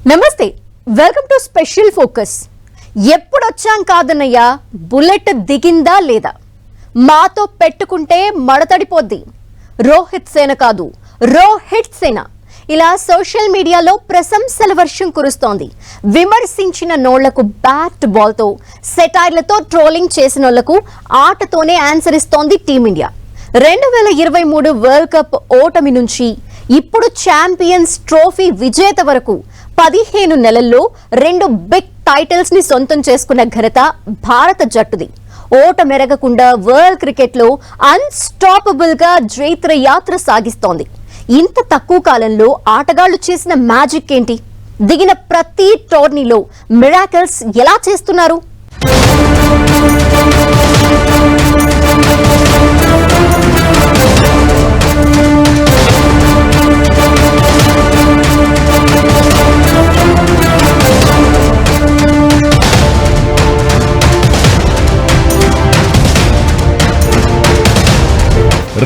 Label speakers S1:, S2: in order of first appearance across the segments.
S1: నమస్తే, welcome to special focus. ఎప్పుడొచ్చాం కాదన్నయ్యా, బుల్లెట్ దిగిందా లేదా? మాతో పెట్టుకుంటే మడతడిపోద్ది. రోహిత్ సేన కాదు, రోహిత్ సేన. ఇలా సోషల్ మీడియాలో ప్రశంసల వర్షం కురుస్తోంది. విమర్శించిన నోళ్లకు బ్యాట్ బాల్తో, సెటైర్లతో ట్రోలింగ్ చేసిన వాళ్లకు ఆటతోనే ఆన్సర్ ఇస్తోంది టీమిండియా. 2023 వరల్డ్ కప్ ఓటమి నుంచి ఇప్పుడు ఛాంపియన్స్ ట్రోఫీ విజేత వరకు 15 నెలల్లో 2 బిగ్ టైటిల్స్ ని సొంతం చేసుకున్న ఘనత భారత జట్టుది. ఓట మెరగకుండా వరల్డ్ క్రికెట్ లో అన్స్టాపబుల్ గా జైత్ర యాత్ర సాగిస్తోంది. ఇంత తక్కువ కాలంలో ఆటగాళ్లు చేసిన మ్యాజిక్ ఏంటి? దిగిన ప్రతి టోర్నీలో మిరాకిల్స్ ఎలా చేస్తున్నారు?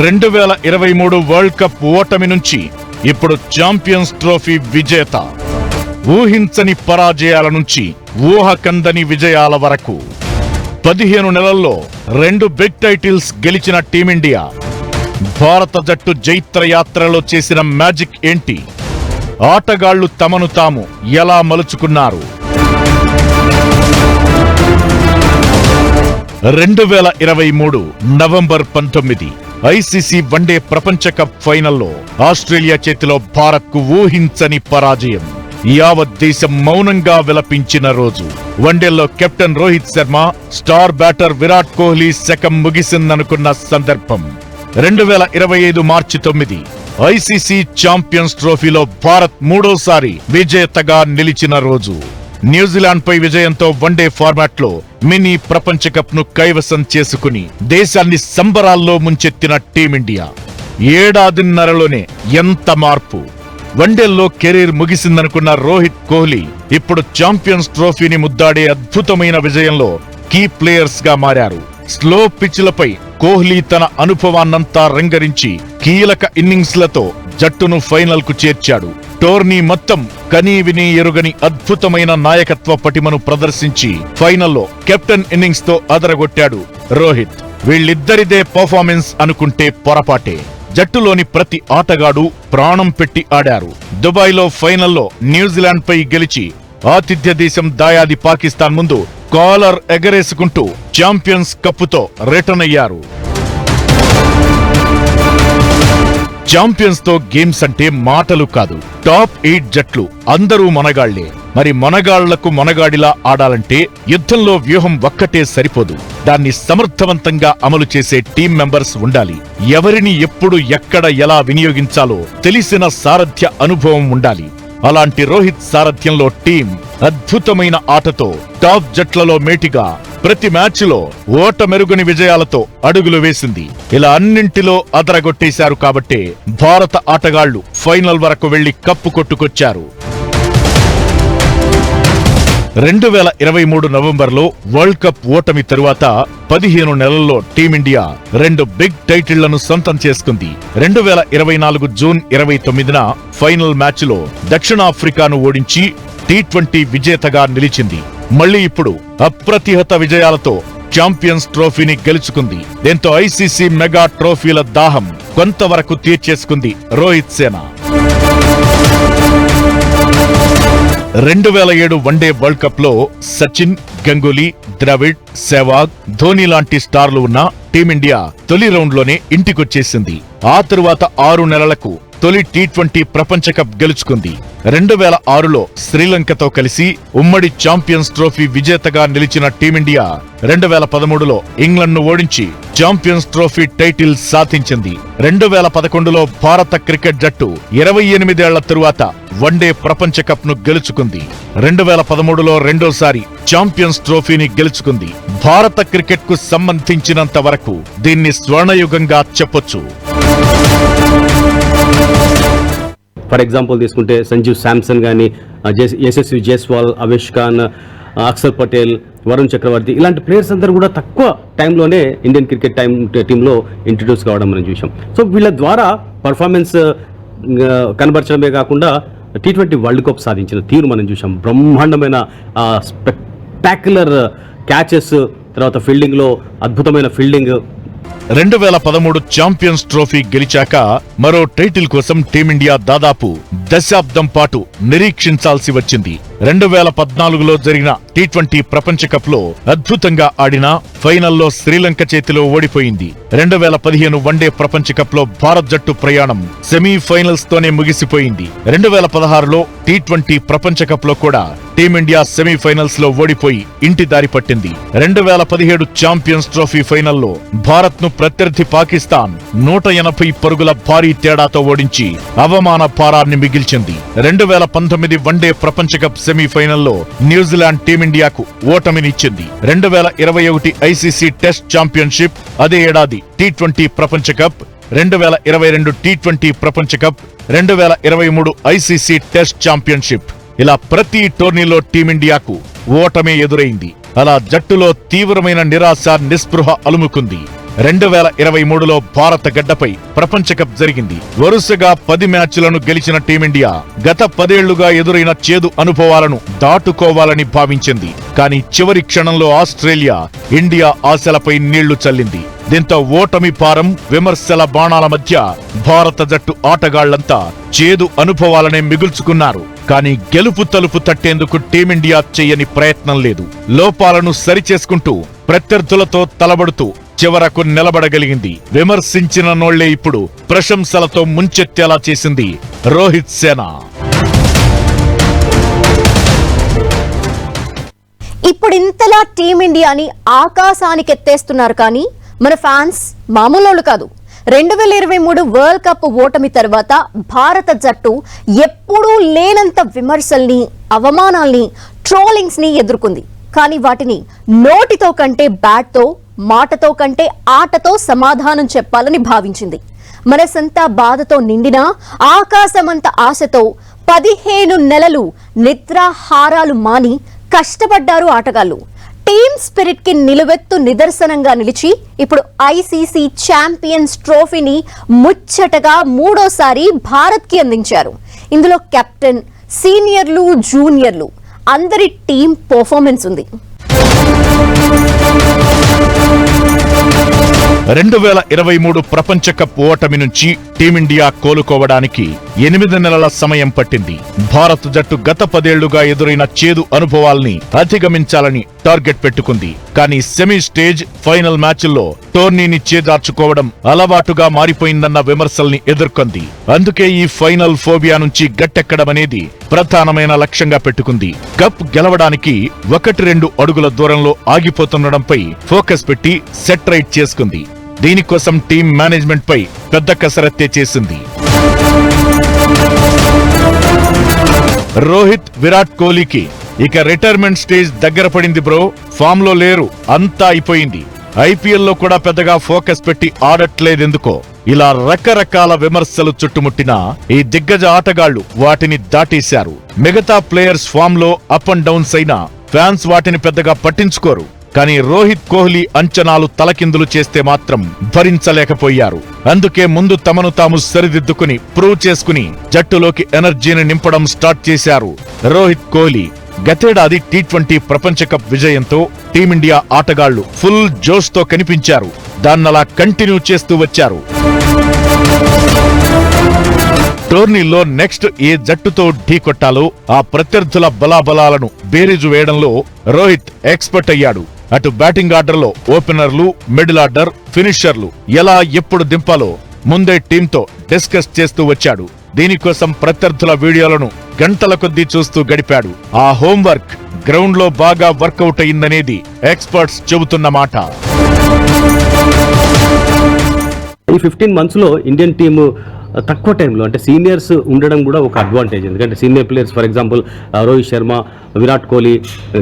S2: రెండు 2023 వరల్డ్ కప్ ఓటమి నుంచి ఇప్పుడు ఛాంపియన్స్ ట్రోఫీ విజేత. ఊహించని పరాజయాల నుంచి ఊహకందని విజయాల వరకు 15 నెలల్లో 2 బిగ్ టైటిల్స్ గెలిచిన టీమిండియా. భారత జట్టు జైత్ర యాత్రలో చేసిన మ్యాజిక్ ఏంటి? ఆటగాళ్లు తమను తాము ఎలా మలుచుకున్నారు? 2023 నవంబర్ 19 ఐసీసీ వన్డే ప్రపంచ కప్ ఫైనల్లో ఆస్ట్రేలియా చేతిలో భారత్ కు ఊహించని పరాజయం. యావత్ దేశం మౌనంగా విలపించిన రోజు. వన్డేల్లో captain Rohit Sharma, star batter Virat Kohli శకం ముగిసిందనుకున్న సందర్భం. 2025 మార్చి 9 ఐసీసీ ఛాంపియన్స్ ట్రోఫీలో భారత్ మూడోసారి విజేతగా నిలిచిన రోజు. న్యూజిలాండ్ పై విజయంతో వన్డే ఫార్మాట్ లో మినీ ప్రపంచ కప్ ను కైవసం చేసుకుని దేశాన్ని సంబరాల్లో ముంచెత్తిన టీమిండియా. ఏడాదిన్నరలోనే ఎంత మార్పు! వన్డేల్లో కెరీర్ ముగిసిందనుకున్న రోహిత్ కోహ్లీ ఇప్పుడు ఛాంపియన్స్ ట్రోఫీని ముద్దాడే అద్భుతమైన విజయంలో కీ ప్లేయర్స్ గా మారారు. స్లో పిచ్లపై కోహ్లీ తన అనుభవాన్నంతా రంగరించి కీలక ఇన్నింగ్స్లతో జట్టును ఫైనల్ కు చేర్చాడు. టోర్నీ మొత్తం కనీవిని ఎరుగని అద్భుతమైన నాయకత్వ పటిమను ప్రదర్శించి ఫైనల్లో కెప్టెన్ ఇన్నింగ్స్ తో అదరగొట్టాడు రోహిత్. వీళ్ళిద్దరిదే పర్ఫార్మెన్స్ అనుకుంటే పొరపాటే. జట్టులోని ప్రతి ఆటగాడు ప్రాణం పెట్టి ఆడారు. దుబాయ్లో ఫైనల్లో న్యూజిలాండ్ పై గెలిచి ఆతిథ్య దేశం దాయాది పాకిస్తాన్ ముందు కాలర్ ఎగరేసుకుంటూ ఛాంపియన్స్ కప్పుతో రిటర్న్ అయ్యారు. ఛాంపియన్స్ తో గేమ్స్ అంటే మాటలు కాదు. టాప్ 8 జట్లు అందరూ మనగాళ్లే. మరి మనగాళ్లకు మనగాడిలా ఆడాలంటే యుద్ధంలో వ్యూహం ఒక్కటే సరిపోదు. దాన్ని సమర్థవంతంగా అమలు చేసే టీం మెంబర్స్ ఉండాలి. ఎవరిని ఎప్పుడు ఎక్కడ ఎలా వినియోగించాలో తెలిసిన సారథ్య అనుభవం ఉండాలి. అలాంటి రోహిత్ సారథ్యంలో టీం అద్భుతమైన ఆటతో టాప్ జట్లలో మేటిగా ప్రతి మ్యాచ్లో ఓట మెరుగని విజయాలతో అడుగులు వేసింది. ఇలా అన్నింటిలో అదరగొట్టేశారు కాబట్టే భారత ఆటగాళ్లు ఫైనల్ వరకు వెళ్లి కప్పు కొట్టుకొచ్చారు. 2023 నవంబర్లో వరల్డ్ కప్ ఓటమి తరువాత 15 నెలల్లో టీమిండియా 2 బిగ్ టైటిళ్లను సొంతం చేసుకుంది. 2024 జూన్ 29న ఫైనల్ మ్యాచ్లో దక్షిణాఫ్రికాను ఓడించి T20 విజేతగా నిలిచింది. మళ్లీ ఇప్పుడు అప్రతిహత విజయాలతో ఛాంపియన్స్ ట్రోఫీని గెలుచుకుంది. దీంతో ఐసీసీ మెగా ట్రోఫీల దాహం కొంతవరకు తీర్చేసుకుంది రోహిత్ సేన. 2007 వన్డే వరల్డ్ కప్ లో సచిన్, గంగూలీ, ద్రవిడ్, సెహ్వాగ్, ధోనీ లాంటి స్టార్లు ఉన్న టీమిండియా తొలి రౌండ్లోనే ఇంటికొచ్చేసింది. ఆ తరువాత 6 నెలలకు తొలి T20 ప్రపంచ కప్ గెలుచుకుంది. 2006లో శ్రీలంకతో కలిసి ఉమ్మడి ఛాంపియన్స్ ట్రోఫీ విజేతగా నిలిచిన టీమిండియా 2013లో ఇంగ్లాండ్ ను ఓడించి ఛాంపియన్స్ ట్రోఫీ టైటిల్ సాధించింది. 2011లో భారత క్రికెట్ జట్టు 28 ఏళ్ల తరువాత వన్డే ప్రపంచ కప్ ను గెలుచుకుంది. 2013లో రెండోసారి ఛాంపియన్స్ ట్రోఫీని గెలుచుకుంది. భారత క్రికెట్ కు సంబంధించినంత వరకు దీన్ని స్వర్ణయుగంగా చెప్పొచ్చు.
S3: ఫర్ ఎగ్జాంపుల్ తీసుకుంటే సంజీవ్ శాంసన్ కానీ, యశస్వి జైస్వాల్, అవేష్ ఖాన్, అక్షర్ పటేల్, వరుణ్ చక్రవర్తి ఇలాంటి ప్లేయర్స్ అందరూ కూడా తక్కువ టైంలోనే ఇండియన్ క్రికెట్ టీంలో ఇంట్రడ్యూస్ కావడం మనం చూసాం. సో వీళ్ళ ద్వారా పర్ఫార్మెన్స్ కనబరచడమే కాకుండా T20 వరల్డ్ కప్ సాధించిన తీరు మనం చూసాం. బ్రహ్మాండమైన స్పెక్టాక్యులర్ క్యాచెస్, తర్వాత ఫీల్డింగ్లో అద్భుతమైన ఫీల్డింగ్.
S2: 2013 ఛాంపియన్స్ ట్రోఫీ గెలిచాక మరో టైటిల్ కోసం టీమిండియా దాదాపు దశాబ్దం పాటు నిరీక్షించాల్సి వచ్చింది. 2014లో జరిగిన T20 ప్రపంచ కప్ లో అద్భుతంగా ఆడిన ఫైనల్లో శ్రీలంక చేతిలో ఓడిపోయింది. 2015 వన్డే ప్రపంచ కప్ లో భారత్ జట్టు ప్రయాణం సెమీఫైనల్స్ తోనే ముగిసిపోయింది. 2016లో T20 ప్రపంచ కప్ లో కూడా టీమిండియా సెమీఫైనల్స్ లో ఓడిపోయి ఇంటి దారి పట్టింది. 2017 ఛాంపియన్స్ ట్రోఫీ ఫైనల్లో భారత్ ను ప్రత్యర్థి పాకిస్తాన్ 180 పరుగుల భారీ తేడాతో ఓడించి అవమాన భారాన్ని మిగిల్చింది. 2019 వన్డే ప్రపంచ కప్ సెమీఫైనల్లో న్యూజిలాండ్ టీమిండియాకు ఓటమినిచ్చింది. 2021 ఐసీసీ టెస్ట్ ఛాంపియన్షిప్, అదే ఏడాది T20 ప్రపంచ కప్, 2022 T20 ప్రపంచ కప్, 2023 ఐసీసీ టెస్ట్ ఛాంపియన్షిప్, ఇలా ప్రతి టోర్నీలో టీమిండియాకు ఓటమే ఎదురైంది. అలా జట్టులో తీవ్రమైన నిరాశ, నిస్పృహ అలుముకుంది. 2023లో భారత గడ్డపై ప్రపంచ కప్ జరిగింది. వరుసగా 10 మ్యాచ్లను గెలిచిన టీమిండియా గత 10 ఏళ్లుగా ఎదురైన చేదు అనుభవాలను దాటుకోవాలని భావించింది. కానీ చివరి క్షణంలో ఆస్ట్రేలియా ఇండియా ఆశలపై నీళ్లు చల్లింది. దీంతో ఓటమి భారం, విమర్శల బాణాల మధ్య భారత జట్టు ఆటగాళ్లంతా చేదు అనుభవాలనే మిగుల్చుకున్నారు. కానీ గెలుపు తలుపు తట్టేందుకు టీమిండియా చెయ్యని ప్రయత్నం లేదు. లోపాలను సరిచేసుకుంటూ ప్రత్యర్థులతో తలబడుతూ చివరకు నిలబడగలిగింది. విమర్శించిన నోళ్లే ఇప్పుడు ప్రశంసలతో ముంచెత్తేలా చేసింది రోహిత్ సేన.
S1: ఇప్పుడు ఇంతలా టీమిండియాని ఆకాశానికెత్తేస్తున్నారు కానీ మన ఫ్యాన్స్ మామూలు కాదు. 2023 వరల్డ్ కప్ ఓటమి తర్వాత భారత జట్టు ఎప్పుడూ లేనంత విమర్శల్ని, అవమానాల్ని, ట్రోలింగ్స్ ని ఎదుర్కొంది. కానీ వాటిని నోటితో కంటే బ్యాట్తో, మాటతో కంటే ఆటతో సమాధానం చెప్పాలని భావించింది. మనసంతా బాధతో నిండిన, ఆకాశమంత ఆశతో 15 నెలలు నిద్రాహారాలు మాని కష్టపడ్డారు ఆటగాళ్లు. టీమ్ స్పిరిట్ కి నిలువెత్తు నిదర్శనంగా నిలిచి ఇప్పుడు ఐసీసీ ఛాంపియన్స్ ట్రోఫీని ముచ్చటగా 3వ భారత్ కి అందించారు. ఇందులో కెప్టెన్, సీనియర్లు, జూనియర్లు అందరి టీమ్ పర్ఫార్మెన్స్ ఉంది.
S2: 2023 ప్రపంచ కప్ ఓటమి నుంచి టీమిండియా కోలుకోవడానికి 8 నెలల సమయం పట్టింది. భారత్ జట్టు గత 10 ఏళ్లుగా ఎదురైన చేదు అనుభవాల్ని అధిగమించాలని టార్గెట్ పెట్టుకుంది. కానీ సెమీ స్టేజ్, ఫైనల్ మ్యాచ్ల్లో టోర్నీని చేజార్చుకోవడం అలవాటుగా మారిపోయిందన్న విమర్శల్ని ఎదుర్కొంది. అందుకే ఈ ఫైనల్ ఫోబియా నుంచి గట్టెక్కడమనేది ప్రధానమైన లక్ష్యంగా పెట్టుకుంది. కప్ గెలవడానికి 1-2 అడుగుల దూరంలో ఆగిపోతుండడంపై ఫోకస్ పెట్టి సెట్ రైట్ చేసుకుంది. దీనికోసం టీం మేనేజ్మెంట్ పై పెద్ద కసరత్తే చేసింది. రోహిత్, విరాట్ కోహ్లీకి ఇక రిటైర్మెంట్ స్టేజ్ దగ్గర పడింది బ్రో. ఫామ్ లో లేరు, అంతా అయిపోయింది. ఐపీఎల్ లో కూడా పెద్దగా ఫోకస్ పెట్టి ఆడట్లేదెందుకో. ఇలా రకరకాల విమర్శలు చుట్టుముట్టినా ఈ దిగ్గజ ఆటగాళ్లు వాటిని దాటేశారు. మిగతా ప్లేయర్స్ ఫామ్ లో అప్ అండ్ డౌన్స్ అయినా ఫ్యాన్స్ వాటిని పెద్దగా పట్టించుకోరు. కానీ రోహిత్, కోహ్లీ అంచనాలు తలకిందులు చేస్తే మాత్రం భరించలేకపోయారు. అందుకే ముందు తమను తాము సరిదిద్దుకుని ప్రూవ్ చేసుకుని జట్టులోకి ఎనర్జీని నింపడం స్టార్ట్ చేశారు రోహిత్, కోహ్లీ. గతేడాది T20 ప్రపంచ కప్ విజయంతో టీమిండియా ఆటగాళ్లు ఫుల్ జోష్ తో కనిపించారు. దాన్నలా కంటిన్యూ చేస్తూ వచ్చారు. టోర్నీలో నెక్స్ట్ ఏ జట్టుతో ఢీ కొట్టాలో, ఆ ప్రత్యర్థుల బలాబలాలను బేరీజు వేయడంలో రోహిత్ ఎక్స్పర్ట్ అయ్యాడు. అటు బ్యాటింగ్ ఆర్డర్లో ఓపెనర్లు, మిడిల్ ఆర్డర్, ఫినిషర్లు ఎలా ఎప్పుడు దింపాలో ముందే టీంతో డిస్కస్ చేస్తూ వచ్చాడు. దీనికోసం ప్రత్యర్థుల వీడియోలను గంటల కొద్దీ చూస్తూ గడిపాడు. ఆ హోంవర్క్ గ్రౌండ్ లో బాగా వర్కౌట్ అయిందనేది ఎక్స్పర్ట్స్ చెబుతున్న మాట.
S3: ఈ 15 months లో ఇండియన్ టీము తక్కువ టైంలో అంటే సీనియర్స్ ఉండడం కూడా ఒక అడ్వాంటేజ్. ఎందుకంటే senior players for example Rohit Sharma, Virat Kohli,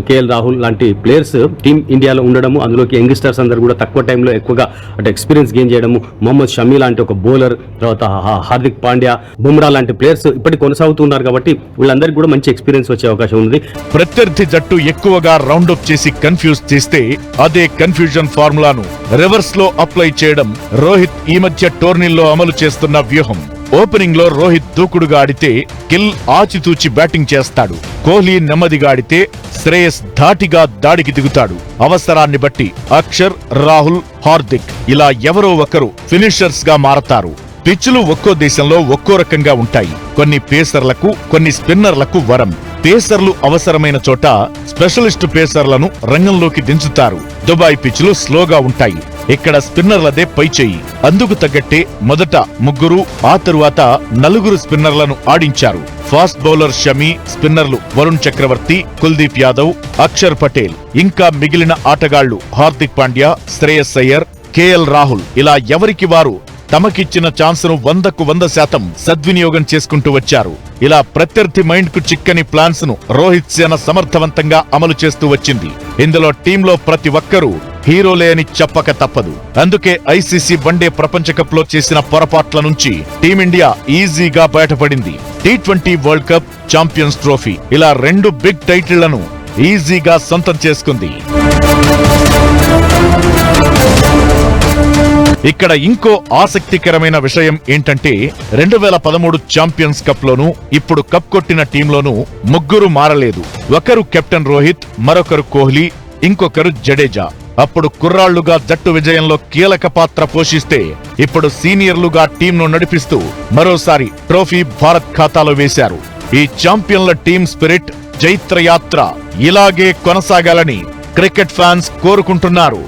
S3: KL Rahul లాంటి ప్లేయర్స్ టీమ్ ఇండియాలో ఉండడము, అందులోకి యంగ్స్టర్స్ అందరూ కూడా తక్కువ టైంలో ఎక్కువగా అంటే ఎక్స్పీరియన్స్ గెయిన్ చేయడము, మొహమ్మద్ షమీ లాంటి ఒక బౌలర్, తర్వాత హార్దిక్ పాండ్యా, బుమ్రా లాంటి ప్లేయర్స్ ఇప్పటికి కొనసాగుతున్నారు కాబట్టి వీళ్ళందరికీ కూడా మంచి ఎక్స్పీరియన్స్ వచ్చే అవకాశం ఉంది.
S2: ప్రత్యర్థి జట్టు ఎక్కువగా రౌండప్ చేసి కన్ఫ్యూజ్ చేస్తే అదే కన్ఫ్యూజన్ ఫార్ములాను రివర్స్ లో అప్లై చేయడం రోహిత్ ఈ మధ్య టోర్నీల్లో అమలు చేస్తున్న వ్యూహం. ఓపెనింగ్ లో రోహిత్ దూకుడుగా ఆడితే గిల్ ఆచితూచి బ్యాటింగ్ చేస్తాడు. కోహ్లీ నెమ్మదిగా ఆడితే శ్రేయస్ ధాటిగా దాడికి దిగుతాడు. అవసరాన్ని బట్టి అక్షర్, రాహుల్, హార్దిక్ ఇలా ఎవరో ఒకరు ఫినిషర్స్ గా మారతారు. పిచ్చులు ఒక్కో దేశంలో ఒక్కో రకంగా ఉంటాయి. కొన్ని పేసర్లకు, కొన్ని స్పిన్నర్లకు వరం. పేసర్లు అవసరమైన చోట స్పెషలిస్టు పేసర్లను రంగంలోకి దించుతారు. దుబాయ్ పిచ్లు స్లోగా ఉంటాయి. ఇక్కడ స్పిన్నర్లదే పైచేయి. అందుకు తగ్గట్టే మొదట 3, ఆ తరువాత 4 స్పిన్నర్లను ఆడించారు. ఫాస్ట్ బౌలర్ షమి, స్పిన్నర్లు వరుణ్ చక్రవర్తి, కుల్దీప్ యాదవ్, అక్షర్ పటేల్, ఇంకా మిగిలిన ఆటగాళ్లు హార్దిక్ పాండ్యా, శ్రేయస్ అయ్యర్, కేఎల్ రాహుల్ ఇలా ఎవరికి వారు తమకిచ్చిన ఛాన్సును 100కు 100% సద్వినియోగం చేసుకుంటూ వచ్చారు. ఇలా ప్రత్యర్థి మైండ్ కు చిక్కని ప్లాన్స్ ను రోహిత్ సేన సమర్థవంతంగా అమలు చేస్తూ వచ్చింది. ఇందులో టీంలో ప్రతి ఒక్కరూ హీరోలే అని చెప్పక తప్పదు. అందుకే ఐసీసీ వన్డే ప్రపంచ కప్ లో చేసిన పొరపాట్ల నుంచి టీమిండియా ఈజీగా బయటపడింది. T20 world cup, champions trophy ఇలా 2 బిగ్ టైటిళ్లను ఈజీగా సొంతం చేసుకుంది. ఇక్కడ ఇంకో ఆసక్తికరమైన విషయం ఏంటంటే 2013 ఛాంపియన్స్ కప్ లోనూ ఇప్పుడు కప్ కొట్టిన టీంలోనూ 3 మారలేదు. ఒకరు కెప్టెన్ రోహిత్, మరొకరు కోహ్లీ, ఇంకొకరు జడేజా. అప్పుడు కుర్రాళ్లుగా జట్టు విజయంలో కీలక పాత్ర పోషిస్తే ఇప్పుడు సీనియర్లుగా టీంను నడిపిస్తూ మరోసారి ట్రోఫీ భారత్ ఖాతాలో వేశారు. ఈ ఛాంపియన్ల టీం స్పిరిట్, జైత్రయాత్ర ఇలాగే కొనసాగాలని క్రికెట్ ఫ్యాన్స్ కోరుకుంటున్నారు.